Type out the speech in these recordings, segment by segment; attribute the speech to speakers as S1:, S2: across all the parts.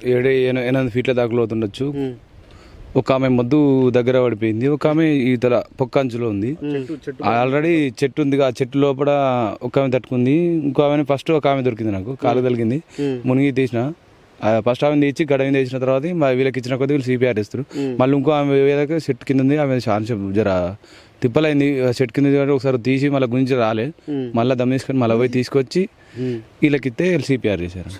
S1: 8 ఫీట్ల దాకా లోతుండొచ్చు. ఒక ఆమె మొద్దు దగ్గర పడిపోయింది, ఒక ఆమె ఈతల పొక్కంచులో ఉంది. ఆల్రెడీ చెట్టు ఉంది, ఆ చెట్టు లోపల ఒక ఆమె తట్టుకుంది. ఇంకో ఆమె ఫస్ట్ ఒక ఆమె దొరికింది, నాకు కాలు తగిలింది, మునిగి తీసిన. ఫస్ట్ ఆమె తెచ్చి గడ మీద తెచ్చిన తర్వాత వీళ్ళకి ఇచ్చిన కొద్ది వీళ్ళు సిపిఆర్ ఇస్తారు. మళ్ళీ ఇంకో ఆమె వేదక చెట్టు కింద ఉంది, ఆమె ఛాన్స్ జర తిప్పలైంది. చెట్టు కింద ఒకసారి తీసి మళ్ళీ గురించి రాలే, మళ్ళీ దమ్ తీసుకొని మళ్ళీ పోయి తీసుకొచ్చి వీళ్ళకిస్తే సిపిఆర్ చేశారు.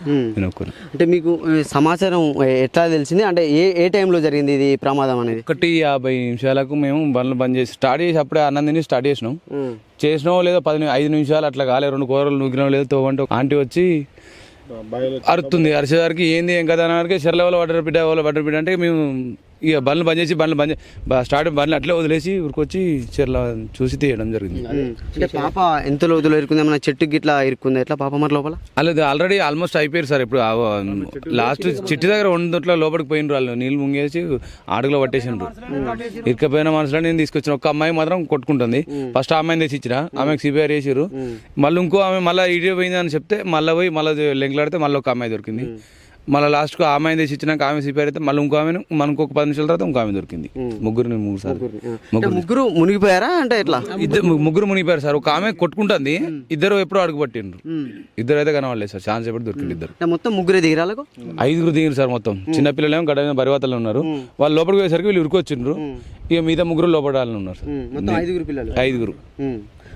S2: అంటే మీకు సమాచారం ఎట్లా తెలిసింది, అంటే ఏ టైంలో జరిగింది ఇది ప్రమాదం అనేది?
S1: 1:50 నిమిషాలకు మేము బండ్లు బంద్ చేసి స్టార్ట్ చేసి అప్పుడే అన్నం తిని స్టార్ట్ చేసినాం లేదో 5 నిమిషాలు అట్లా కాలే, 2 కూరలు నూకినాం లేదో తోవంటే ఆంటీ వచ్చి అరుతుంది. అరిచేసరికి ఏంది ఏం కదా అన్నవారికి చెర్ల వాళ్ళు వాటర్ బిడ్డ అంటే మేము ఇక బండ్లు బంద్ చేసి స్టార్ట్ బండ్లు అట్లే వదిలేసి ఊరికొచ్చి చెర్ల చూసి తీయడం జరిగింది.
S2: అంటే పాప ఎంత లోతులో ఇరుకుంది, ఏమన్నా చెట్టు గిట్లా ఇరుకుంది ఎట్లా పాప మరి లోపల?
S1: అలాది ఆల్రెడీ ఆల్మోస్ట్ అయిపోయారు సార్. ఇప్పుడు లాస్ట్ చెట్టు దగ్గర 2 లోపలికి పోయినరు, వాళ్ళు నీళ్ళు ముంగేసి ఆడుగులో పట్టేసినారు. ఇరుకపోయిన మనుషులను నేను తీసుకొచ్చిన. ఒక అమ్మాయి మాత్రం కొట్టుకుంటుంది. ఫస్ట్ ఆ అమ్మాయిని తెచ్చి ఇచ్చిన, ఆమెకు సిపిఆర్ చేసారు. మళ్ళీ ఇంకో ఆమె మళ్ళీ ఇడియో పోయింది అని చెప్తే మళ్ళీ పోయి మళ్ళీ లెంకులాడితే మళ్ళీ ఒక అమ్మాయి దొరికింది. మళ్ళీ లాస్ట్కు ఆ అమ్మాయిని తెచ్చి ఇచ్చినాక ఆమె సిపిఆర్ అయితే మళ్ళీ ఇంకో ఆమెను మనకు ఒక 10 నిమిషాల తర్వాత ఇంకో ఆమె దొరికింది.
S2: ముగ్గురు మునిగిపోయారా అంటే ఎట్లా?
S1: ముగ్గురు మునిగిపోయారు సార్. ఒక ఆమె కొట్టుకుంటుంది, ఇద్దరు ఎప్పుడో అడుగు పట్టిండ్రు. ఇద్దరు అయితే కనవాలేదు సార్, ఛాన్స్ ఎప్పుడు దొరికింది. ఇద్దరు
S2: మొత్తం ముగ్గురే దిగిరాలకు
S1: 5 దిగిరు సార్. మొత్తం చిన్నపిల్లలు ఏమో గడ బరివాతలు ఉన్నారు. వాళ్ళు లోపలికి పోయేసరికి వీళ్ళు ఉరికొచ్చిండ్రు. ఇక మిగతా 3 లోపల ఉన్నారు సార్.
S2: 5 పిల్లలు.
S1: 5